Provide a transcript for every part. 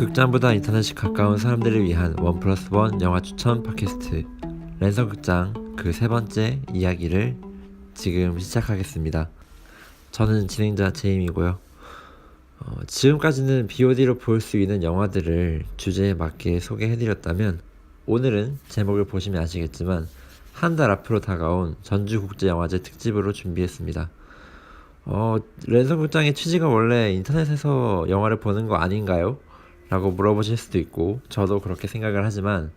극장보다 인터넷이 가까운 사람들을 위한 원 플러스 원 영화 추천 팟캐스트 랜선극장 그 세 번째 이야기를 지금 시작하겠습니다. 저는 진행자 제임이고요. 지금까지는 BOD로 볼 수 있는 영화들을 주제에 맞게 소개해드렸다면 오늘은 제목을 보시면 아시겠지만 한 달 앞으로 다가온 전주국제영화제 특집으로 준비했습니다. 랜선극장의 취지가 원래 인터넷에서 영화를 보는 거 아닌가요? 라고 물어보실 수도 있고 저도 그렇게 생각을 하지만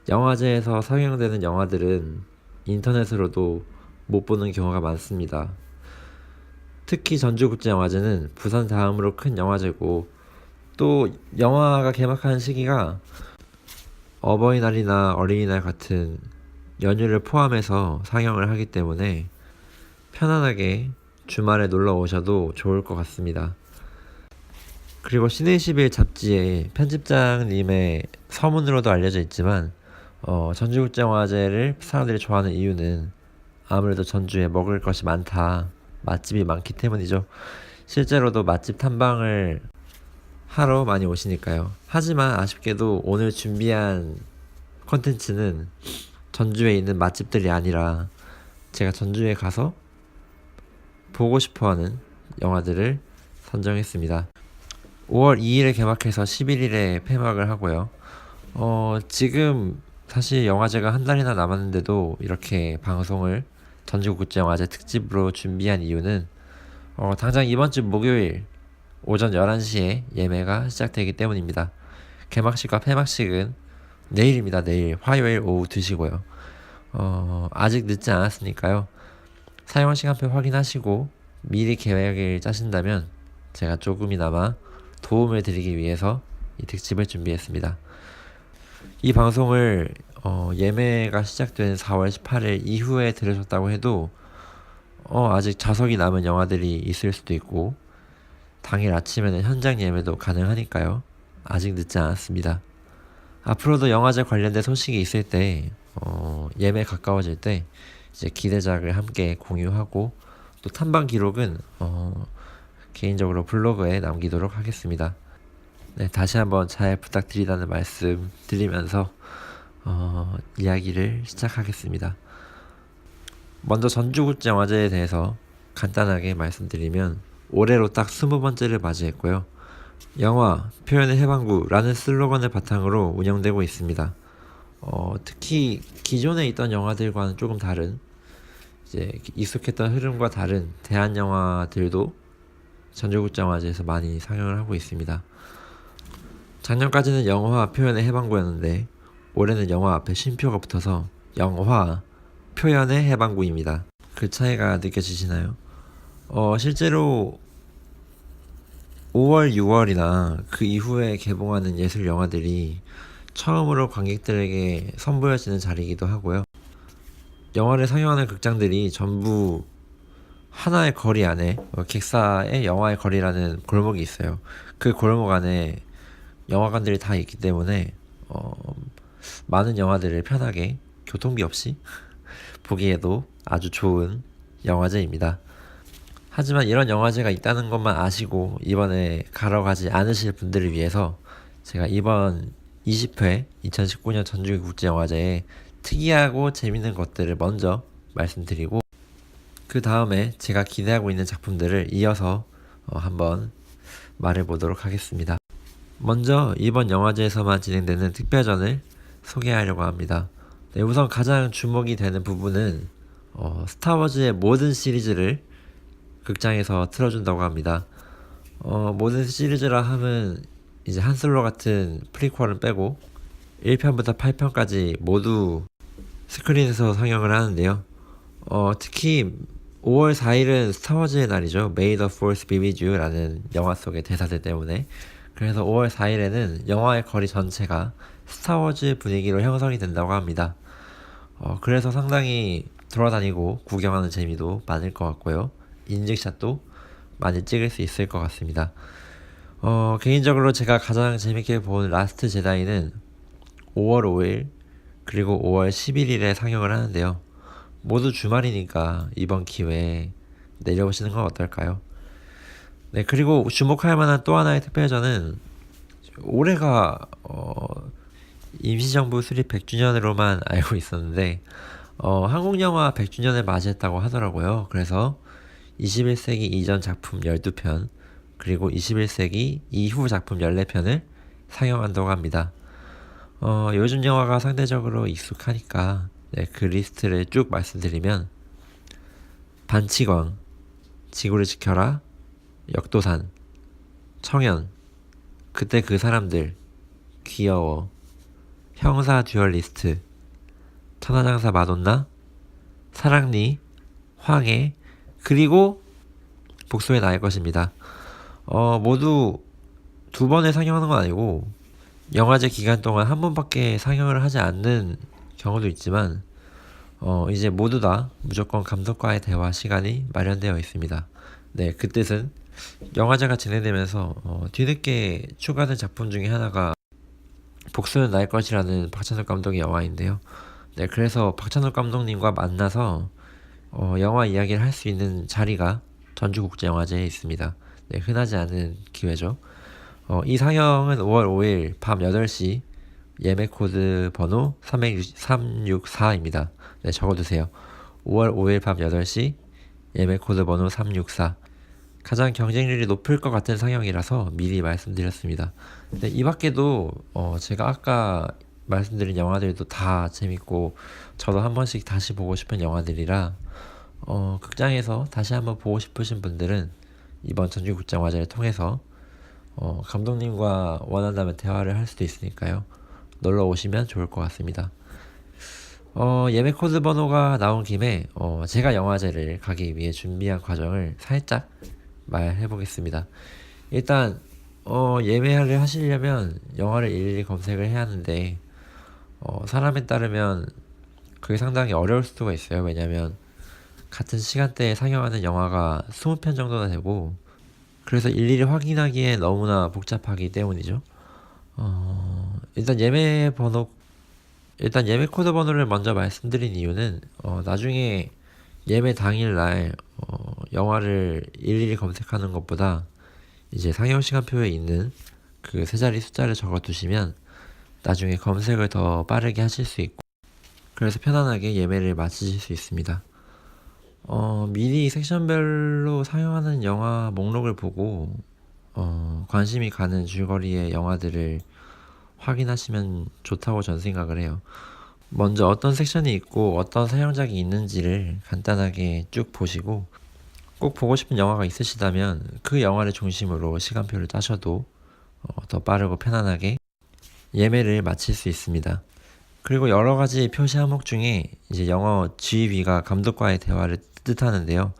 영화제에서 상영되는 영화들은 인터넷으로도 못 보는 경우가 많습니다. 특히 전주국제영화제는 부산 다음으로 큰 영화제고 또 영화가 개막하는 시기가 어버이날이나 어린이날 같은 연휴를 포함해서 상영을 하기 때문에 편안하게 주말에 놀러 오셔도 좋을 것 같습니다. 그리고 신의21 잡지의 편집장님의 서문으로도 알려져 있지만 전주국제영화제를 사람들이 좋아하는 이유는 아무래도 전주에 먹을 것이 많다, 맛집이 많기 때문이죠. 실제로도 맛집 탐방을 하러 많이 오시니까요. 하지만 아쉽게도 오늘 준비한 컨텐츠는 전주에 있는 맛집들이 아니라 제가 전주에 가서 보고 싶어하는 영화들을 선정했습니다. 5월 2일에 개막해서 11일에 폐막을 하고요. 지금 사실 영화제가 한 달이나 남았는데도 이렇게 방송을 전주국제영화제 특집으로 준비한 이유는 당장 이번 주 목요일 오전 11시에 예매가 시작되기 때문입니다. 개막식과 폐막식은 내일입니다. 내일 화요일 오후 2시고요. 아직 늦지 않았으니까요. 사용 시간표 확인하시고 미리 계획을 짜신다면 제가 조금이나마 도움을 드리기 위해서 이 특집을 준비했습니다. 이 방송을 예매가 시작된 4월 18일 이후에 들으셨다고 해도 아직 좌석이 남은 영화들이 있을 수도 있고 당일 아침에는 현장 예매도 가능하니까요. 아직 늦지 않았습니다. 앞으로도 영화제 관련된 소식이 있을 때 예매 가까워질 때 이제 기대작을 함께 공유하고 또 탐방 기록은 개인적으로 블로그에 남기도록 하겠습니다. 네, 다시 한번 잘 부탁드리다는 말씀 드리면서 이야기를 시작하겠습니다. 먼저 전주국제영화제에 대해서 간단하게 말씀드리면 올해로 딱 20번째를 맞이했고요. 영화, 표현의 해방구라는 슬로건을 바탕으로 운영되고 있습니다. 특히 기존에 있던 영화들과는 조금 다른 이제 익숙했던 흐름과 다른 대한 영화들도 전주국제영화제에서 많이 상영을 하고 있습니다. 작년까지는 영화 표현의 해방구였는데 올해는 영화 앞에 쉼표가 붙어서 영화 표현의 해방구입니다. 그 차이가 느껴지시나요? 실제로 5월, 6월이나 그 이후에 개봉하는 예술 영화들이 처음으로 관객들에게 선보여지는 자리이기도 하고요. 영화를 상영하는 극장들이 전부 하나의 거리 안에 객사의 영화의 거리라는 골목이 있어요. 그 골목 안에 영화관들이 다 있기 때문에 많은 영화들을 편하게 교통비 없이 보기에도 아주 좋은 영화제입니다. 하지만 이런 영화제가 있다는 것만 아시고 이번에 가러 가지 않으실 분들을 위해서 제가 이번 20회 2019년 전주국제영화제에 특이하고 재밌는 것들을 먼저 말씀드리고 그 다음에 제가 기대하고 있는 작품들을 이어서 한번 말해보도록 하겠습니다. 먼저 이번 영화제에서만 진행되는 특별전을 소개하려고 합니다. 네, 우선 가장 주목이 되는 부분은 스타워즈의 모든 시리즈를 극장에서 틀어준다고 합니다. 모든 시리즈라 하면 이제 한솔로 같은 프리퀄은 빼고 1편부터 8편까지 모두 스크린에서 상영을 하는데요. 특히 5월 4일은 스타워즈의 날이죠. May the Force be with you 라는 영화 속의 대사들 때문에. 그래서 5월 4일에는 영화의 거리 전체가 스타워즈 분위기로 형성이 된다고 합니다. 그래서 상당히 돌아다니고 구경하는 재미도 많을 것 같고요. 인증샷도 많이 찍을 수 있을 것 같습니다. 개인적으로 제가 가장 재밌게 본 라스트 제다이는 5월 5일 그리고 5월 11일에 상영을 하는데요. 모두 주말이니까 이번 기회에 내려오시는 건 어떨까요? 네, 그리고 주목할 만한 또 하나의 특별전은 올해가 임시정부 수립 100주년으로만 알고 있었는데 한국 영화 100주년을 맞이했다고 하더라고요. 그래서 21세기 이전 작품 12편 그리고 21세기 이후 작품 14편을 상영한다고 합니다. 요즘 영화가 상대적으로 익숙하니까 네, 그 리스트를 쭉 말씀드리면 반치광, 지구를 지켜라, 역도산, 청년, 그때 그 사람들, 귀여워, 형사 듀얼리스트, 천하장사 마돈나, 사랑니, 황해, 그리고 복수의 나의 것입니다. 모두 두 번에 상영하는 건 아니고 영화제 기간 동안 한 번밖에 상영을 하지 않는 경우도 있지만 이제 모두 다 무조건 감독과의 대화 시간이 마련되어 있습니다. 네, 그 뜻은 영화제가 진행되면서 뒤늦게 추가된 작품 중에 하나가 복수는 나의 것이라는 박찬욱 감독의 영화인데요. 네, 그래서 박찬욱 감독님과 만나서 영화 이야기를 할 수 있는 자리가 전주국제영화제에 있습니다. 네, 흔하지 않은 기회죠. 이 상영은 5월 5일 밤 8시 예매 코드 번호 364입니다. 네, 적어두세요. 5월 5일 밤 8시 예매 코드 번호 364. 가장 경쟁률이 높을 것 같은 상영이라서 미리 말씀드렸습니다. 근데 이 밖에도 제가 아까 말씀드린 영화들도 다 재밌고 저도 한 번씩 다시 보고 싶은 영화들이라 극장에서 다시 한번 보고 싶으신 분들은 이번 전주국제영화제를 통해서 감독님과 원한다면 대화를 할 수도 있으니까요. 놀러 오시면 좋을 것 같습니다. 예매 코드 번호가 나온 김에 제가 영화제를 가기 위해 준비한 과정을 살짝 말해 보겠습니다. 일단 예매를 하시려면 영화를 일일이 검색을 해야 하는데 사람에 따르면 그게 상당히 어려울 수가 있어요. 왜냐면 같은 시간대에 상영하는 영화가 20편 정도나 되고 그래서 일일이 확인하기에 너무나 복잡하기 때문이죠. 일단 예매 코드 번호를 먼저 말씀드린 이유는 나중에 예매 당일날 영화를 일일이 검색하는 것보다 이제 상영 시간표에 있는 그 세 자리 숫자를 적어 두시면 나중에 검색을 더 빠르게 하실 수 있고 그래서 편안하게 예매를 마치실 수 있습니다. 미리 섹션별로 상영하는 영화 목록을 보고 관심이 가는 줄거리의 영화들을 확인하시면 좋다고 전 생각을 해요. 먼저 어떤 섹션이 있고 어떤 상영작이 있는지를 간단하게 쭉 보시고 꼭 보고 싶은 영화가 있으시다면 그 영화를 중심으로 시간표를 짜셔도 더 빠르고 편안하게 예매를 마칠 수 있습니다. 그리고 여러 가지 표시 항목 중에 이제 영어 GB가 감독과의 대화를 뜻하는데요.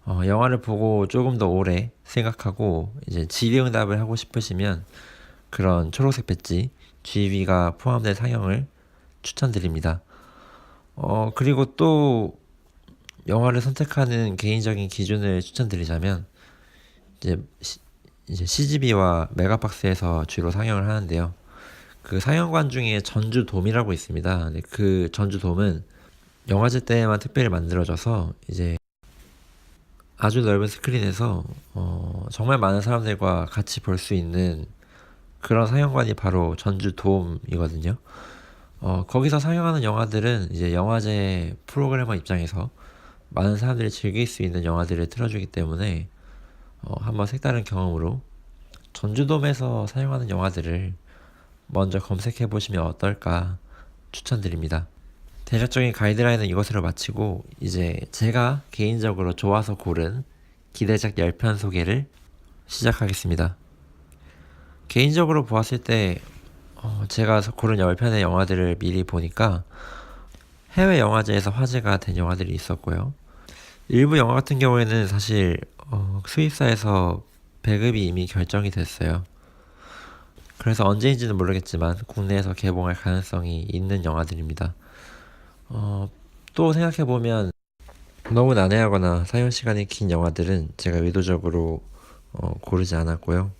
영화를 보고 조금 더 오래 생각하고 이제 질의응답을 하고 싶으시면 그런 초록색 배지 GB가 포함된 상영을 추천드립니다. 그리고 또 영화를 선택하는 개인적인 기준을 추천드리자면 이제 CGV와 메가박스에서 주로 상영을 하는데요. 그 상영관 중에 전주돔이라고 있습니다. 근데 그 전주돔은 영화제 때만 특별히 만들어져서 이제 아주 넓은 스크린에서 정말 많은 사람들과 같이 볼 수 있는 그런 상영관이 바로 전주돔이거든요. 거기서 상영하는 영화들은 이제 영화제 프로그래머 입장에서 많은 사람들이 즐길 수 있는 영화들을 틀어주기 때문에 한번 색다른 경험으로 전주돔에서 상영하는 영화들을 먼저 검색해 보시면 어떨까 추천드립니다. 대략적인 가이드라인은 이것으로 마치고 이제 제가 개인적으로 좋아서 고른 기대작 10편 소개를 시작하겠습니다. 개인적으로 보았을 때 제가 고른 10편의 영화들을 미리 보니까 해외 영화제에서 화제가 된 영화들이 있었고요. 일부 영화 같은 경우에는 사실 수입사에서 배급이 이미 결정이 됐어요. 그래서 언제인지는 모르겠지만 국내에서 개봉할 가능성이 있는 영화들입니다. 또 생각해보면 너무 난해하거나 사용 시간이 긴 영화들은 제가 의도적으로 고르지 않았고요.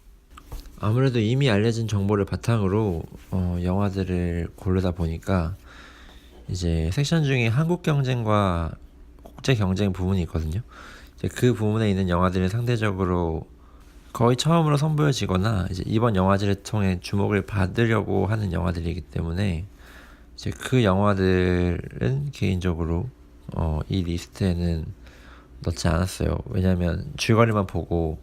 아무래도 이미 알려진 정보를 바탕으로 영화들을 고르다 보니까 이제 섹션 중에 한국 경쟁과 국제 경쟁 부분이 있거든요. 이제 그 부분에 있는 영화들은 상대적으로 거의 처음으로 선보여지거나 이제 이번 영화제를 통해 주목을 받으려고 하는 영화들이기 때문에 이제 그 영화들은 개인적으로 이 리스트에는 넣지 않았어요. 왜냐하면 줄거리만 보고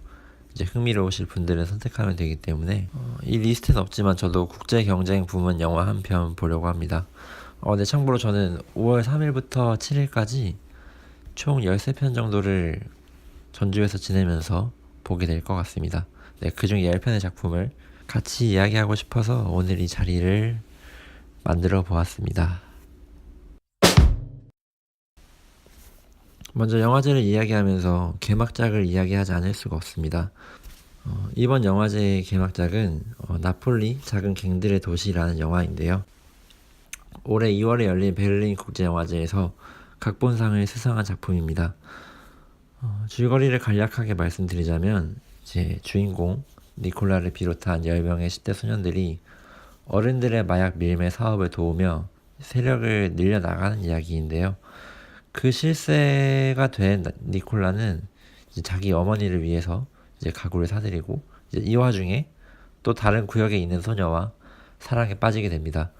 이제 흥미로우실 분들은 선택하면 되기 때문에 이 리스트는 없지만 저도 국제 경쟁 부문 영화 한 편 보려고 합니다. 네, 참고로 저는 5월 3일부터 7일까지 총 13편 정도를 전주에서 지내면서 보게 될 것 같습니다. 네, 그중 10편의 작품을 같이 이야기하고 싶어서 오늘 이 자리를 만들어 보았습니다. 먼저 영화제를 이야기하면서 개막작을 이야기하지 않을 수가 없습니다. 이번 영화제의 개막작은 나폴리 작은 갱들의 도시라는 영화인데요. 올해 2월에 열린 베를린 국제영화제에서 각본상을 수상한 작품입니다. 줄거리를 간략하게 말씀드리자면 제 주인공 니콜라를 비롯한 10명의 10대 소년들이 어른들의 마약 밀매 사업을 도우며 세력을 늘려나가는 이야기인데요. 그 실세가 된 니콜라는 이제 자기 어머니를 위해서 이제 가구를 사들이고 이제 이 와중에 또 다른 구역에 있는 소녀와 사랑에 빠지게 됩니다.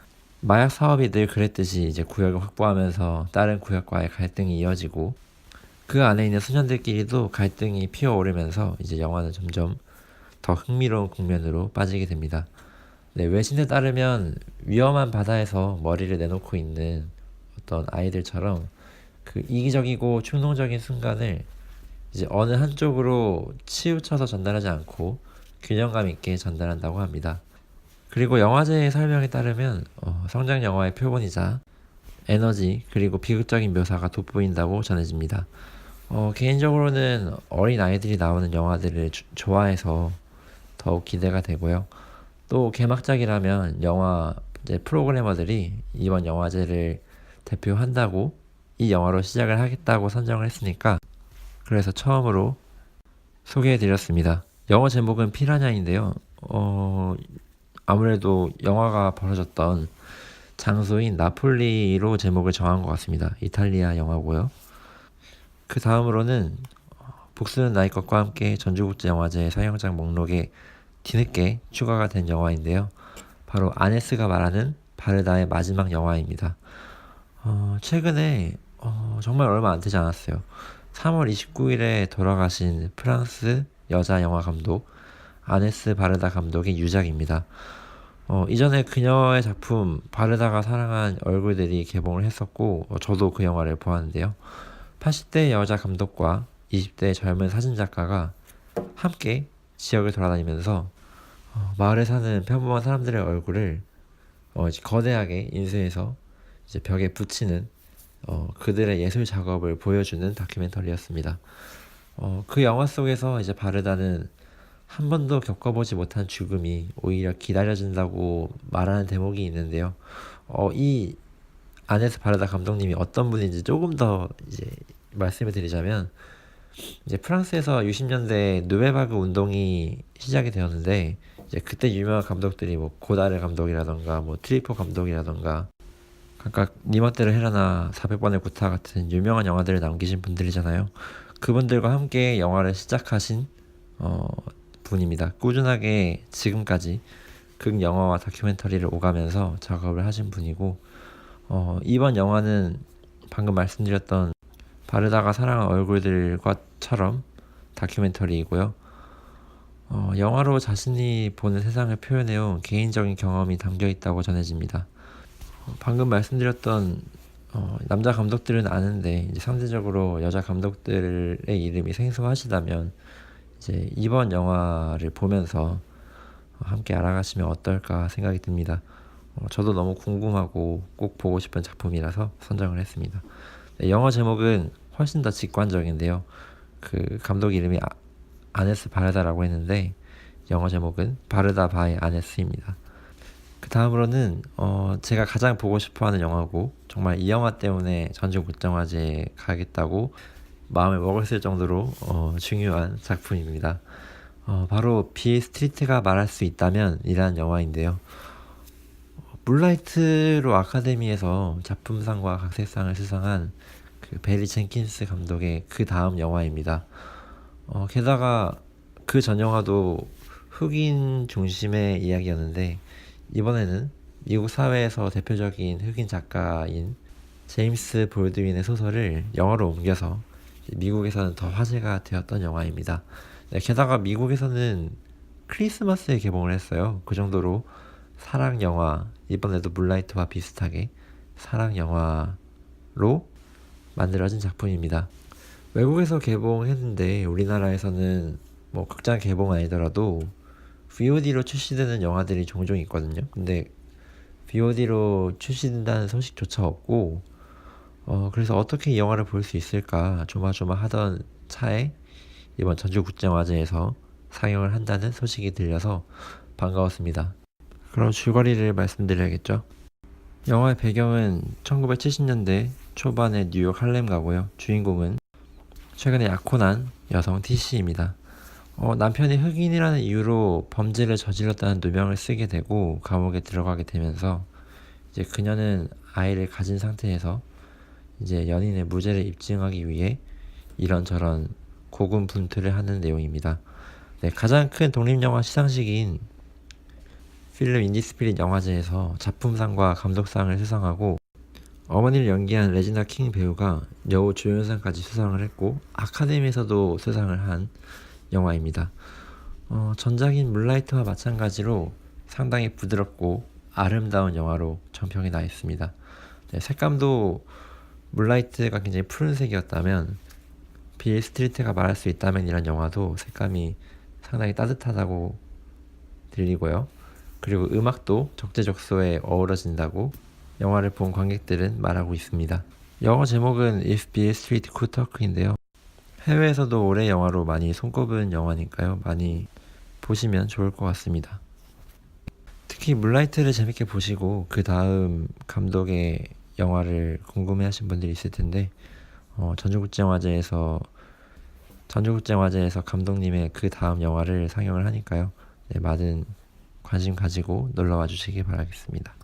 마약 사업이 늘 그랬듯이 이제 구역을 확보하면서 다른 구역과의 갈등이 이어지고 그 안에 있는 소년들끼리도 갈등이 피어오르면서 이제 영화는 점점 더 흥미로운 국면으로 빠지게 됩니다. 네, 외신에 따르면 위험한 바다에서 머리를 내놓고 있는 어떤 아이들처럼 그 이기적이고 충동적인 순간을 이제 어느 한쪽으로 치우쳐서 전달하지 않고 균형감 있게 전달한다고 합니다. 그리고 영화제의 설명에 따르면 성장 영화의 표본이자 에너지 그리고 비극적인 묘사가 돋보인다고 전해집니다. 개인적으로는 어린 아이들이 나오는 영화들을 좋아해서 더욱 기대가 되고요. 또 개막작이라면 영화 이제 프로그래머들이 이번 영화제를 대표한다고 이 영화로 시작을 하겠다고 선정을 했으니까 그래서 처음으로 소개해드렸습니다. 영어 제목은 피라냐인데요. 아무래도 영화가 벌어졌던 장소인 나폴리로 제목을 정한 것 같습니다. 이탈리아 영화고요. 그 다음으로는 복수는 나의 것과 함께 전주국제영화제 상영장 목록에 뒤늦게 추가가 된 영화인데요. 바로 아네스가 말하는 바르다의 마지막 영화입니다. 최근에 정말 얼마 안 되지 않았어요. 3월 29일에 돌아가신 프랑스 여자 영화 감독 아네스 바르다 감독의 유작입니다. 이전에 그녀의 작품 바르다가 사랑한 얼굴들이 개봉을 했었고 저도 그 영화를 보았는데요. 80대 여자 감독과 20대 젊은 사진작가가 함께 지역을 돌아다니면서 마을에 사는 평범한 사람들의 얼굴을 이제 거대하게 인쇄해서 이제 벽에 붙이는 그들의 예술 작업을 보여주는 다큐멘터리였습니다. 그 영화 속에서 이제 바르다는 한 번도 겪어보지 못한 죽음이 오히려 기다려진다고 말하는 대목이 있는데요. 이 안에서 바르다 감독님이 어떤 분인지 조금 더 이제 말씀을 드리자면 이제 프랑스에서 60년대 누베바그 운동이 시작이 되었는데 이제 그때 유명한 감독들이 뭐 고다르 감독이라던가 뭐 트리포 감독이라던가 각각 니 멋대로 해라나 400번의 구타 같은 유명한 영화들을 남기신 분들이잖아요. 그분들과 함께 영화를 시작하신 분입니다. 꾸준하게 지금까지 극 영화와 다큐멘터리를 오가면서 작업을 하신 분이고 이번 영화는 방금 말씀드렸던 바르다가 사랑한 얼굴들과처럼 다큐멘터리이고요. 영화로 자신이 보는 세상을 표현해온 개인적인 경험이 담겨 있다고 전해집니다. 방금 말씀드렸던 남자 감독들은 아는데 이제 상대적으로 여자 감독들의 이름이 생소하시다면 이제 이번 영화를 보면서 함께 알아가시면 어떨까 생각이 듭니다. 저도 너무 궁금하고 꼭 보고 싶은 작품이라서 선정을 했습니다. 네, 영화 제목은 훨씬 더 직관적인데요. 그 감독 이름이 아네스 바르다라고 했는데 영어 제목은 바르다 바이 아네스입니다. 그 다음으로는 제가 가장 보고 싶어하는 영화고 정말 이 영화 때문에 전주국제영화제에 가겠다고 마음을 먹었을 정도로 중요한 작품입니다. 바로 빌 스트리트가 말할 수 있다면 이라는 영화인데요. 물라이트로 아카데미에서 작품상과 각색상을 수상한 그 베리 젠킨스 감독의 그 다음 영화입니다. 게다가 그 전 영화도 흑인 중심의 이야기였는데 이번에는 미국 사회에서 대표적인 흑인 작가인 제임스 볼드윈의 소설을 영화로 옮겨서 미국에서는 더 화제가 되었던 영화입니다. 네, 게다가 미국에서는 크리스마스에 개봉을 했어요. 그 정도로 사랑 영화, 이번에도 물라이트와 비슷하게 사랑 영화로 만들어진 작품입니다. 외국에서 개봉했는데 우리나라에서는 뭐 극장 개봉 아니더라도 VOD로 출시되는 영화들이 종종 있거든요. 근데 VOD로 출시된다는 소식조차 없고 그래서 어떻게 이 영화를 볼 수 있을까 조마조마하던 차에 이번 전주국제영화제에서 상영을 한다는 소식이 들려서 반가웠습니다. 그럼 줄거리를 말씀드려야겠죠. 영화의 배경은 1970년대 초반의 뉴욕 할렘가고요. 주인공은 최근에 약혼한 여성 T씨입니다. 남편이 흑인이라는 이유로 범죄를 저질렀다는 누명을 쓰게 되고 감옥에 들어가게 되면서 이제 그녀는 아이를 가진 상태에서 이제 연인의 무죄를 입증하기 위해 이런저런 고군분투를 하는 내용입니다. 네, 가장 큰 독립영화 시상식인 필름 인디스피릿 영화제에서 작품상과 감독상을 수상하고 어머니를 연기한 레지나 킹 배우가 여우 조연상까지 수상을 했고 아카데미에서도 수상을 한 영화입니다. 전작인 물라이트와 마찬가지로 상당히 부드럽고 아름다운 영화로 정평이 나 있습니다. 네, 색감도 물라이트가 굉장히 푸른색이었다면 빌 스트리트가 말할 수 있다면 이란 영화도 색감이 상당히 따뜻하다고 들리고요. 그리고 음악도 적재적소에 어우러진다고 영화를 본 관객들은 말하고 있습니다. 영화 제목은 If Beale Street Could Talk인데요. 해외에서도 올해 영화로 많이 손꼽은 영화니까요. 많이 보시면 좋을 것 같습니다. 특히 물라이트를 재밌게 보시고 그 다음 감독의 영화를 궁금해하신 분들이 있을 텐데 전주국제영화제에서 감독님의 그 다음 영화를 상영을 하니까요. 네, 많은 관심 가지고 놀러와 주시기 바라겠습니다.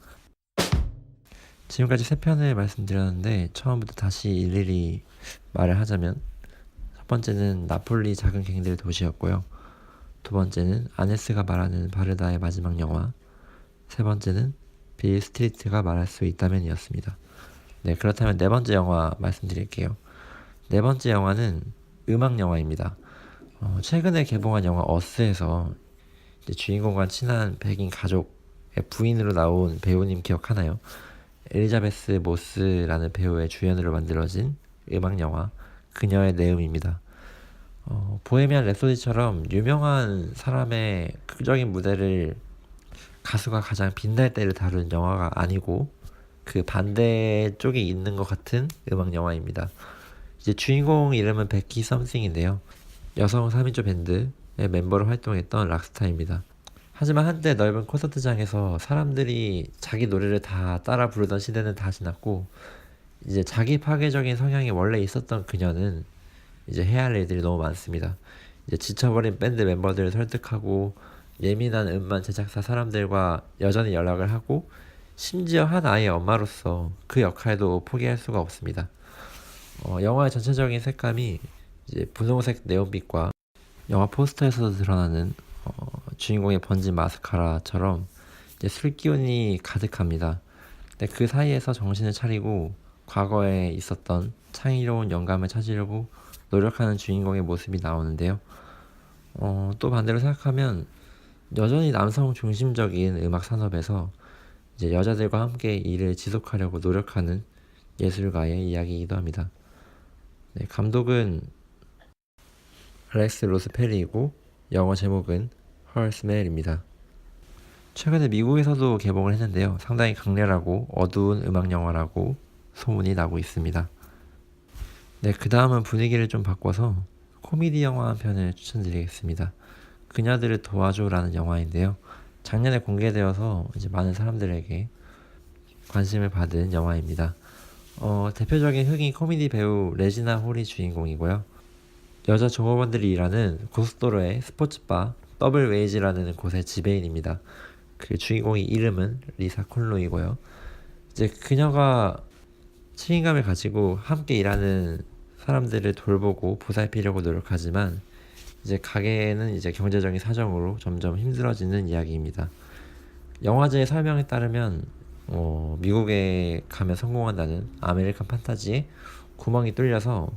지금까지 세 편을 말씀드렸는데 처음부터 다시 일일이 말을 하자면 첫 번째는 나폴리 작은 갱들 도시였고요. 두 번째는 아네스가 말하는 바르다의 마지막 영화, 세 번째는 빌 스트리트가 말할 수 있다면이었습니다. 네, 그렇다면 네 번째 영화 말씀드릴게요. 네 번째 영화는 음악 영화입니다. 최근에 개봉한 영화 어스에서 이제 주인공과 친한 백인 가족의 부인으로 나온 배우님 기억하나요? 엘리자베스 모스라는 배우의 주연으로 만들어진 음악 영화 그녀의 내음입니다. 보헤미안 랩소디처럼 유명한 사람의 극적인 무대를 가수가 가장 빛날 때를 다룬 영화가 아니고 그 반대 쪽에 있는 것 같은 음악 영화입니다. 이제 주인공 이름은 베키 썸싱인데요. 여성 3인조 밴드의 멤버로 활동했던 락스타입니다. 하지만 한때 넓은 콘서트장에서 사람들이 자기 노래를 다 따라 부르던 시대는 다 지났고 이제 자기 파괴적인 성향이 원래 있었던 그녀는 이제 해야 할 일들이 너무 많습니다. 이제 지쳐버린 밴드 멤버들을 설득하고 예민한 음반 제작사 사람들과 여전히 연락을 하고 심지어 한 아이의 엄마로서 그 역할도 포기할 수가 없습니다. 영화의 전체적인 색감이 이제 분홍색 네온빛과 영화 포스터에서도 드러나는 주인공의 번진 마스카라처럼 이제 술기운이 가득합니다. 근데 그 사이에서 정신을 차리고 과거에 있었던 창의로운 영감을 찾으려고 노력하는 주인공의 모습이 나오는데요. 또 반대로 생각하면 여전히 남성 중심적인 음악 산업에서 이제 여자들과 함께 일을 지속하려고 노력하는 예술가의 이야기이기도 합니다. 네, 감독은 알렉스 로스 페리이고 영어 제목은 Her Smell입니다. 최근에 미국에서도 개봉을 했는데요. 상당히 강렬하고 어두운 음악 영화라고 소문이 나고 있습니다. 네, 그 다음은 분위기를 좀 바꿔서 코미디 영화 한 편을 추천드리겠습니다. 그녀들을 도와줘라는 영화인데요. 작년에 공개되어서 이제 많은 사람들에게 관심을 받은 영화입니다. 대표적인 흑인 코미디 배우 레지나 홀이 주인공이고요. 여자 종업원들이 일하는 고속도로의 스포츠바 더블 웨이지라는 곳의 지배인입니다. 그 주인공의 이름은 리사 콘로이고요. 이제 그녀가 책임감을 가지고 함께 일하는 사람들을 돌보고 보살피려고 노력하지만 이제 가게는 이제 경제적인 사정으로 점점 힘들어지는 이야기입니다. 영화제의 설명에 따르면 미국에 가면 성공한다는 아메리칸 판타지에 구멍이 뚫려서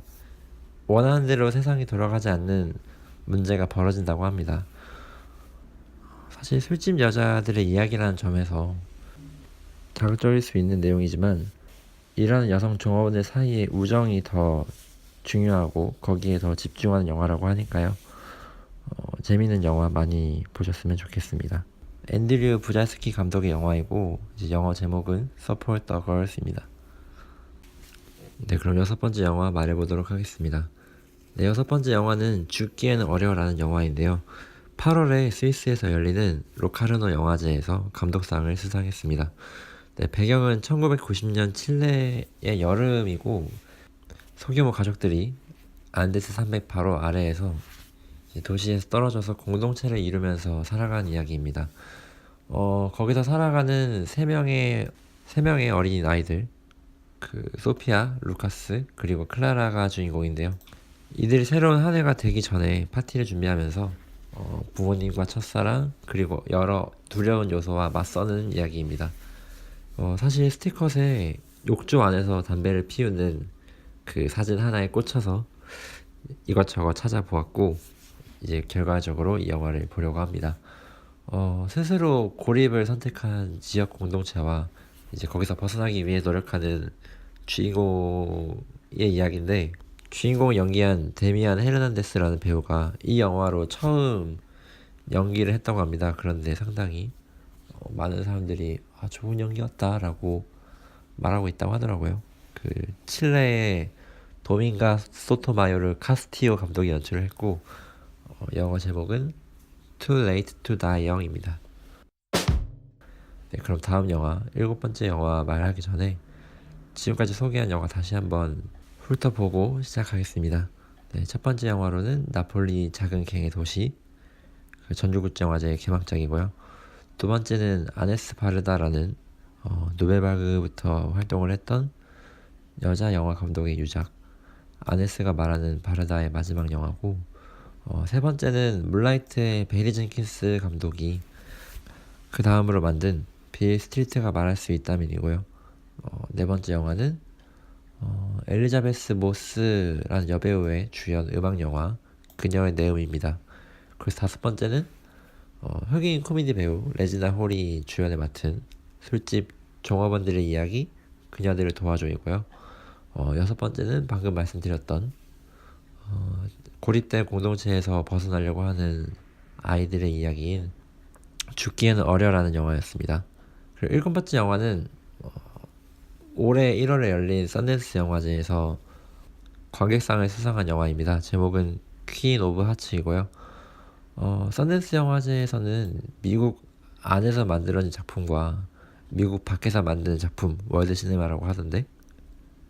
원하는 대로 세상이 돌아가지 않는 문제가 벌어진다고 합니다. 사실 술집 여자들의 이야기라는 점에서 자극적일 수 있는 내용이지만 일하는 여성 종업원들 사이의 우정이 더 중요하고 거기에 더 집중하는 영화라고 하니까요. 재미있는 영화 많이 보셨으면 좋겠습니다. 앤드류 부잘스키 감독의 영화이고 이제 영어 제목은 Support the Girls입니다. 네, 그럼 6번째 영화 말해보도록 하겠습니다. 네, 6번째 영화는 죽기에는 어려워라는 영화인데요. 8월에 스위스에서 열리는 로카르노 영화제에서 감독상을 수상했습니다. 네, 배경은 1990년 칠레의 여름이고 소규모 가족들이 안데스 산맥 바로 아래에서 도시에서 떨어져서 공동체를 이루면서 살아가는 이야기입니다. 거기서 살아가는 세 명의 어린 아이들, 소피아, 루카스, 그리고 클라라가 주인공인데요. 이들이 새로운 한 해가 되기 전에 파티를 준비하면서 부모님과 첫사랑, 그리고 여러 두려운 요소와 맞서는 이야기입니다. 사실 스티컷에 욕조 안에서 담배를 피우는 그 사진 하나에 꽂혀서 이것저것 찾아보았고 이제 결과적으로 이 영화를 보려고 합니다. 스스로 고립을 선택한 지역 공동체와 이제 거기서 벗어나기 위해 노력하는 주인공의 이야기인데 주인공을 연기한 데미안 헤르난데스라는 배우가 이 영화로 처음 연기를 했다고 합니다. 그런데 상당히 많은 사람들이 좋은 연기였다라고 말하고 있다고 하더라고요. 칠레의 도밍가 소토마요를 카스티오 감독이 연출을 했고 영어 제목은 Too Late to Die Young입니다. 네, 그럼 다음 영화 7번째 영화 말하기 전에 지금까지 소개한 영화 다시 한번 훑어보고 시작하겠습니다. 네, 첫 번째 영화로는 나폴리 작은 갱의 도시 전주국제영화제 개막작이고요. 두 번째는 아네스 바르다라는 노벨바그부터 활동을 했던 여자 영화 감독의 유작 아네스가 말하는 바르다의 마지막 영화고 세 번째는 물라이트의 베리 젠킨스 감독이 그 다음으로 만든 빌 스트리트가 말할 수 있다면이고요. 네 번째 영화는 엘리자베스 모스라는 여배우의 주연 음악 영화 그녀의 내음입니다. 그래서 다섯 번째는 흑인 코미디 배우 레지나 홀이 주연을 맡은 술집 종업원들의 이야기 그녀들을 도와줘이고요. 여섯 번째는 방금 말씀드렸던 고립된 공동체에서 벗어나려고 하는 아이들의 이야기인 죽기에는 어려라는 영화였습니다. 그리고 일곱 번째 영화는 올해 1월에 열린 썬댄스 영화제에서 관객상을 수상한 영화입니다. 제목은 퀸 오브 하츠이고요. 썬댄스 영화제에서는 미국 안에서 만들어진 작품과 미국 밖에서 만드는 작품 월드 시네마라고 하던데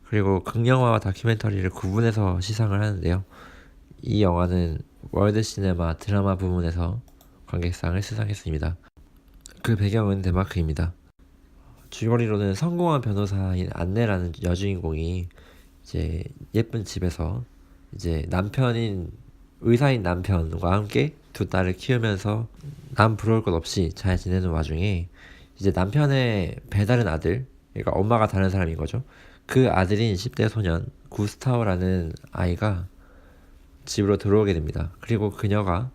그리고 극영화와 다큐멘터리를 구분해서 시상을 하는데요. 이 영화는 월드 시네마 드라마 부문에서 관객상을 수상했습니다. 그 배경은 덴마크입니다. 줄거리로는 성공한 변호사인 안네라는 여주인공이 이제 예쁜 집에서 이제 남편인 의사인 남편과 함께 두 딸을 키우면서 남 부러울 것 없이 잘 지내는 와중에 이제 남편의 배다른 아들, 그러니까 엄마가 다른 사람인 거죠. 그 아들인 10대 소년 구스타오라는 아이가 집으로 들어오게 됩니다. 그리고 그녀가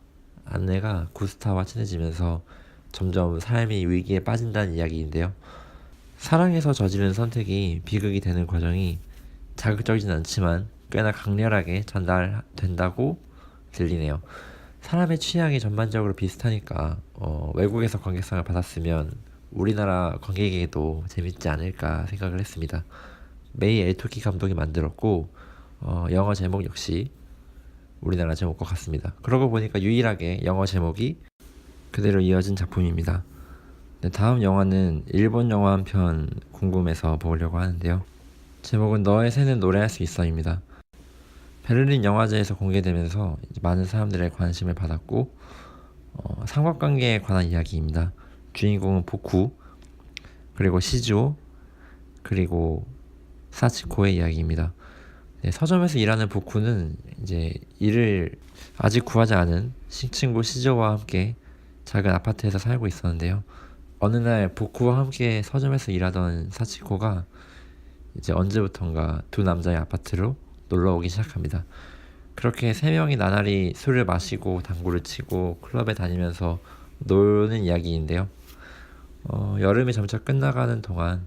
안내가 구스타와 친해지면서 점점 삶이 위기에 빠진다는 이야기인데요. 사랑에서 저지른 선택이 비극이 되는 과정이 자극적이진 않지만 꽤나 강렬하게 전달된다고 들리네요. 사람의 취향이 전반적으로 비슷하니까 외국에서 관객상을 받았으면 우리나라 관객에게도 재밌지 않을까 생각을 했습니다. 메이 엘토키 감독이 만들었고 영어 제목 역시 우리나라 제목과 같습니다. 그러고 보니까 유일하게 영어 제목이 그대로 이어진 작품입니다. 네, 다음 영화는 일본 영화 한 편 궁금해서 보려고 하는데요. 제목은 너의 새는 노래할 수 있어입니다. 베를린 영화제에서 공개되면서 많은 사람들의 관심을 받았고 삼각관계에 관한 이야기입니다. 주인공은 보쿠, 그리고 시즈오, 그리고 사치코의 이야기입니다. 네, 서점에서 일하는 보쿠는 이제 일을 아직 구하지 않은 친구 시조와 함께 작은 아파트에서 살고 있었는데요. 어느 날 보쿠와 함께 서점에서 일하던 사치코가 이제 언제부턴가 두 남자의 아파트로 놀러 오기 시작합니다. 그렇게 세 명이 나날이 술을 마시고 당구를 치고 클럽에 다니면서 노는 이야기인데요. 여름이 점차 끝나가는 동안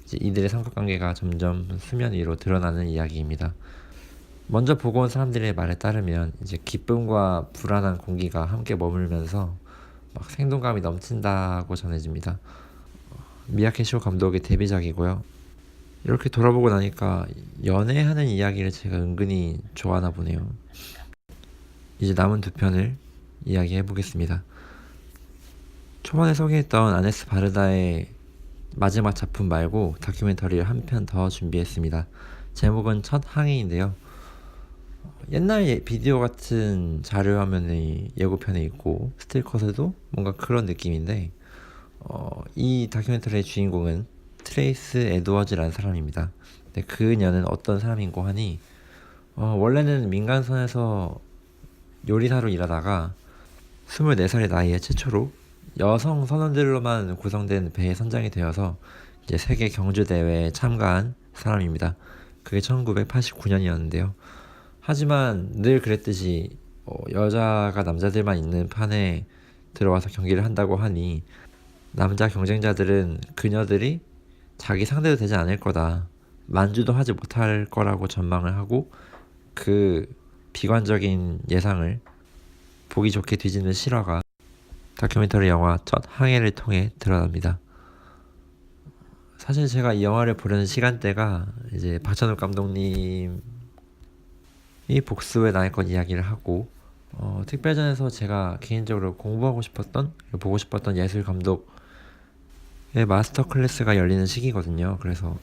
이제 이들의 삼각관계가 점점 수면 위로 드러나는 이야기입니다. 먼저 보고 온 사람들의 말에 따르면 이제 기쁨과 불안한 공기가 함께 머물면서 막 생동감이 넘친다고 전해집니다. 미야케 쇼 감독의 데뷔작이고요. 이렇게 돌아보고 나니까 연애하는 이야기를 제가 은근히 좋아하나 보네요. 이제 남은 두 편을 이야기해 보겠습니다. 초반에 소개했던 아네스 바르다의 마지막 작품 말고 다큐멘터리를 한 편 더 준비했습니다. 제목은 첫 항해인데요. 옛날 비디오 같은 자료 화면이 예고편에 있고 스틸컷에도 뭔가 그런 느낌인데 이 다큐멘터리의 주인공은 트레이스 에드워즈라는 사람입니다. 근데 그녀는 어떤 사람인고 하니 원래는 민간선에서 요리사로 일하다가 24살의 나이에 최초로 여성 선원들로만 구성된 배에 선장이 되어서 이제 세계 경주 대회에 참가한 사람입니다. 그게 1989년이었는데요. 하지만 늘 그랬듯이 여자가 남자들만 있는 판에 들어와서 경기를 한다고 하니 남자 경쟁자들은 그녀들이 자기 상대도 되지 않을 거다. 만주도 하지 못할 거라고 전망을 하고 그 비관적인 예상을 보기 좋게 뒤집는 실화가 다큐멘터리 영화 첫 항해를 통해 드러납니다. 사실 제가 이 영화를 보려는 시간대가 이제 박찬욱 감독님이 복수의 나의것 이야기를 하고 특별전에서 제가 개인적으로 공부하고 싶었던 보고 싶었던 예술 감독의 마스터 클래스가 열리는 시기거든요. 그래서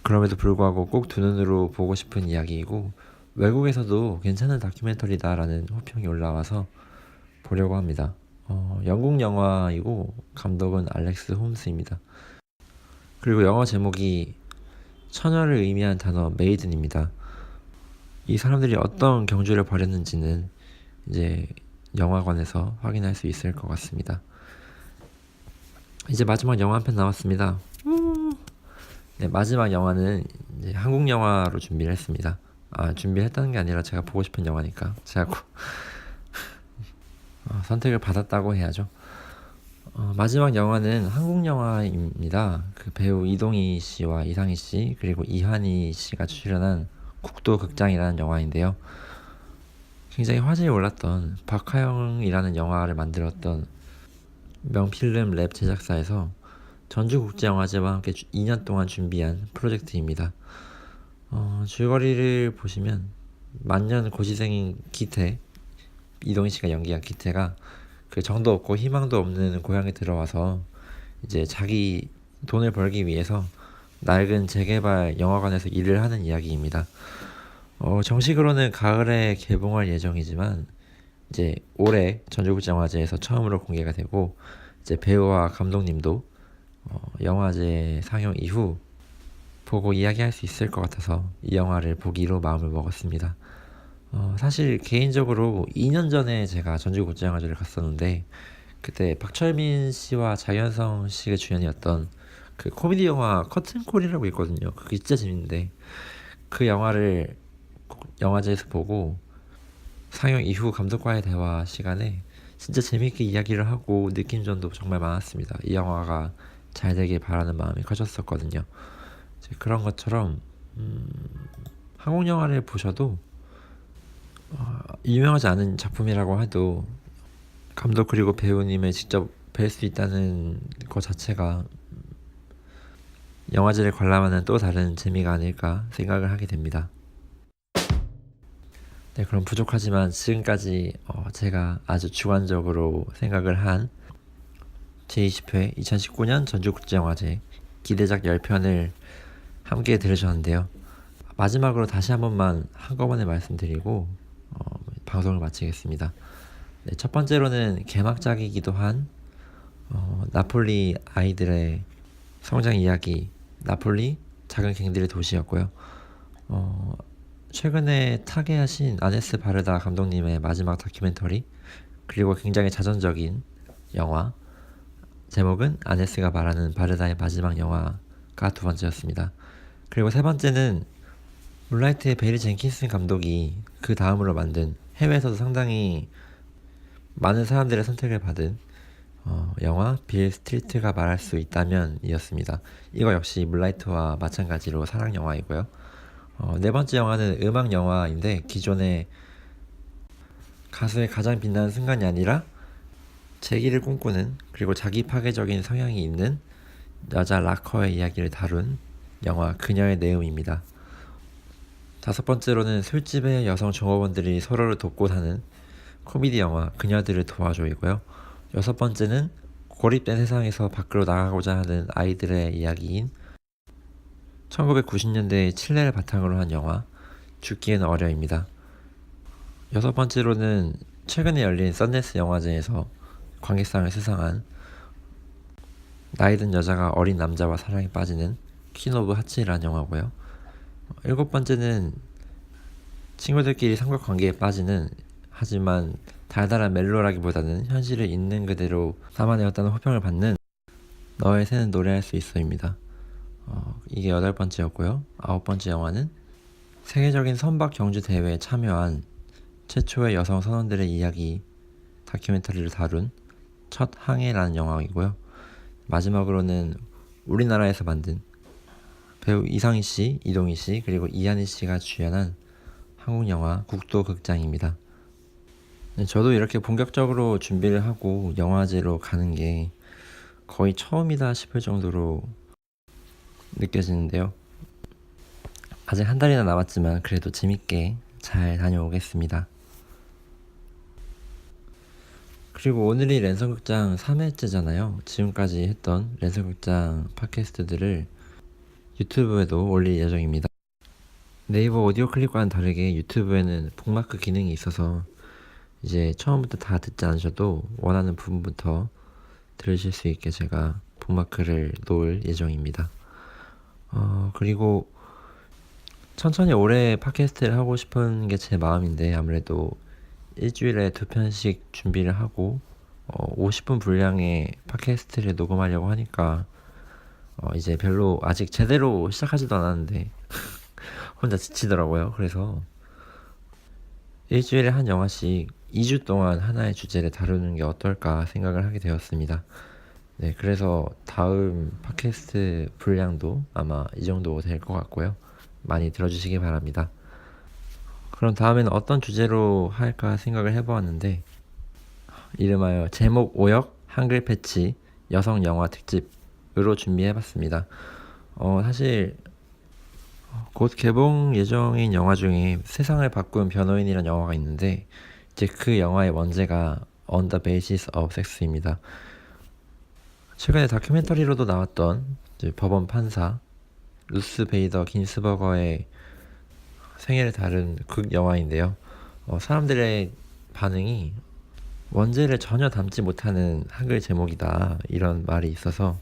그럼에도 불구하고 꼭 두 눈으로 보고 싶은 이야기이고 외국에서도 괜찮은 다큐멘터리다라는 호평이 올라와서 보려고 합니다. 영국 영화이고 감독은 알렉스 홈스입니다. 그리고 영어 제목이 처녀를 의미한 단어 메이든입니다. 이 사람들이 어떤 경주를 벌였는지는 이제 영화관에서 확인할 수 있을 것 같습니다. 이제 마지막 영화 한 편 남았습니다. 네, 마지막 영화는 이제 한국 영화로 준비를 했습니다. 준비했다는 게 아니라 제가 보고 싶은 영화니까 제가 선택을 받았다고 해야죠. 마지막 영화는 한국 영화입니다. 그 배우 이동희 씨와 이상희 씨 그리고 이한희 씨가 출연한 국도극장이라는 영화인데요. 굉장히 화제에 올랐던 박하영이라는 영화를 만들었던 명필름 랩 제작사에서 전주국제영화제와 함께 2년 동안 준비한 프로젝트입니다. 줄거리를 보시면 만년 고시생인 기태, 이동희 씨가 연기한 기태가 그 정도 없고 희망도 없는 고향에 들어와서 이제 자기 돈을 벌기 위해서 낡은 재개발 영화관에서 일을 하는 이야기입니다. 정식으로는 가을에 개봉할 예정이지만 이제 올해 전주국제영화제에서 처음으로 공개가 되고 이제 배우와 감독님도 영화제 상영 이후 보고 이야기할 수 있을 것 같아서 이 영화를 보기로 마음을 먹었습니다. 사실 개인적으로 2년 전에 제가 전주국제영화제를 갔었는데 그때 박철민 씨와 장현성 씨가 주연이었던 그 코미디 영화 커튼콜이라고 있거든요. 그게 진짜 재밌는데 그 영화를 영화제에서 보고 상영 이후 감독과의 대화 시간에 진짜 재밌게 이야기를 하고 느낀 점도 정말 많았습니다. 이 영화가 잘 되길 바라는 마음이 커졌었거든요. 그런 것처럼 한국 영화를 보셔도 유명하지 않은 작품이라고 해도 감독 그리고 배우님을 직접 뵐 수 있다는 것 자체가 영화제를 관람하는 또 다른 재미가 아닐까 생각을 하게 됩니다. 네, 그럼 부족하지만 지금까지 제가 아주 주관적으로 생각을 한 제20회 2019년 전주국제영화제 기대작 10편을 함께 들으셨는데요. 마지막으로 다시 한 번만 한꺼번에 말씀드리고 방송을 마치겠습니다. 네, 첫 번째로는 개막작이기도 한 나폴리 아이들의 성장 이야기 나폴리 작은 갱들의 도시였고요. 최근에 타계하신 아네스 바르다 감독님의 마지막 다큐멘터리, 그리고 굉장히 자전적인 영화, 제목은 아네스가 말하는 바르다의 마지막 영화가 두 번째였습니다. 그리고 세 번째는 물라이트의 베리 젠킨슨 감독이 그 다음으로 만든, 해외에서도 상당히 많은 사람들의 선택을 받은 영화 빌 스트리트가 말할 수 있다면 이었습니다. 이거 역시 물라이트와 마찬가지로 사랑 영화이고요. 네 번째 영화는 음악 영화인데, 기존의 가수의 가장 빛나는 순간이 아니라 재기를 꿈꾸는, 그리고 자기 파괴적인 성향이 있는 여자 락커의 이야기를 다룬 영화 그녀의 내음입니다. 다섯 번째로는 술집의 여성 종업원들이 서로를 돕고 사는 코미디 영화 그녀들을 도와줘이고요. 여섯 번째는 고립된 세상에서 밖으로 나가고자 하는 아이들의 이야기인 1990년대의 칠레를 바탕으로 한 영화 죽기에는 어려입니다. 여섯 번째로는 최근에 열린 썬댄스 영화제에서 관객상을 수상한 나이든 여자가 어린 남자와 사랑에 빠지는 퀸 오브 하츠라는 영화고요. 일곱 번째는 친구들끼리 삼각관계에 빠지는, 하지만 달달한 멜로라기보다는 현실을 있는 그대로 담아내었다는 호평을 받는 너의 새는 노래할 수 있어입니다. 이게 여덟 번째였고요. 아홉 번째 영화는 세계적인 선박 경주 대회에 참여한 최초의 여성 선원들의 이야기 다큐멘터리를 다룬 첫 항해라는 영화이고요. 마지막으로는 우리나라에서 만든 배우 이상희 씨, 이동희 씨, 그리고 이한희 씨가 주연한 한국 영화 국도극장입니다. 저도 이렇게 본격적으로 준비를 하고 영화제로 가는 게 거의 처음이다 싶을 정도로 느껴지는데요. 아직 한 달이나 남았지만 그래도 재밌게 잘 다녀오겠습니다. 그리고 오늘이 랜선극장 3회째잖아요. 지금까지 했던 랜선극장 팟캐스트들을 유튜브에도 올릴 예정입니다. 네이버 오디오 클립과는 다르게 유튜브에는 북마크 기능이 있어서 이제 처음부터 다 듣지 않으셔도 원하는 부분부터 들으실 수 있게 제가 북마크를 놓을 예정입니다. 그리고 천천히 오래 팟캐스트를 하고 싶은 게 제 마음인데, 아무래도 일주일에 2편씩 준비를 하고 50분 분량의 팟캐스트를 녹음하려고 하니까 이제 별로 아직 제대로 시작하지도 않았는데 혼자 지치더라고요. 그래서 일주일에 한 영화씩 2주 동안 하나의 주제를 다루는 게 어떨까 생각을 하게 되었습니다. 네, 그래서 다음 팟캐스트 분량도 아마 이 정도 될 것 같고요. 많이 들어주시기 바랍니다. 그럼 다음에는 어떤 주제로 할까 생각을 해보았는데, 이름하여 제목 오역 한글 패치 여성 영화 특집으로 준비해봤습니다. 사실 곧 개봉 예정인 영화 중에 세상을 바꾼 변호인이라는 영화가 있는데, 이제 그 영화의 원제가 On the Basis of Sex입니다. 최근에 다큐멘터리로도 나왔던 법원 판사 루스 베이더 긴스버거의 생애를 다룬 극 영화인데요. 사람들의 반응이 원제를 전혀 담지 못하는 한글 제목이다, 이런 말이 있어서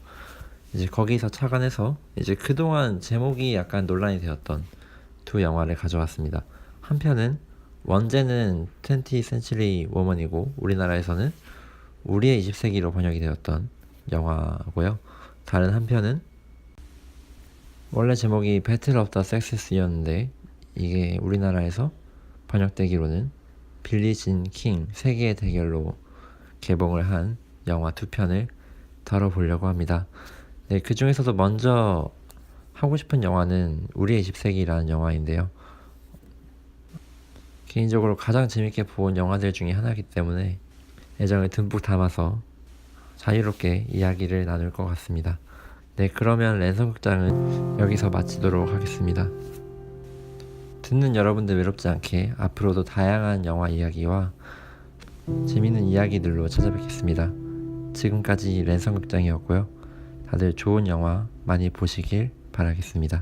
이제 거기서 착안해서 이제 그동안 제목이 약간 논란이 되었던 두 영화를 가져왔습니다. 한 편은 원제는 20th Century Woman이고 우리나라에서는 우리의 20세기로 번역이 되었던 영화고요. 다른 한 편은 원래 제목이 Battle of the Sexes였는데 이게 우리나라에서 번역되기로는 빌리 진 킹 세계의 대결로 개봉을 한 영화 두 편을 다뤄보려고 합니다. 네, 그 중에서도 먼저 하고 싶은 영화는 우리의 20세기라는 영화인데요. 개인적으로 가장 재밌게 본 영화들 중에 하나이기 때문에 애정을 듬뿍 담아서 자유롭게 이야기를 나눌 것 같습니다. 네, 그러면 랜선극장은 여기서 마치도록 하겠습니다. 듣는 여러분들 외롭지 않게 앞으로도 다양한 영화 이야기와 재밌는 이야기들로 찾아뵙겠습니다. 지금까지 랜선극장이었고요. 다들 좋은 영화 많이 보시길 바라겠습니다.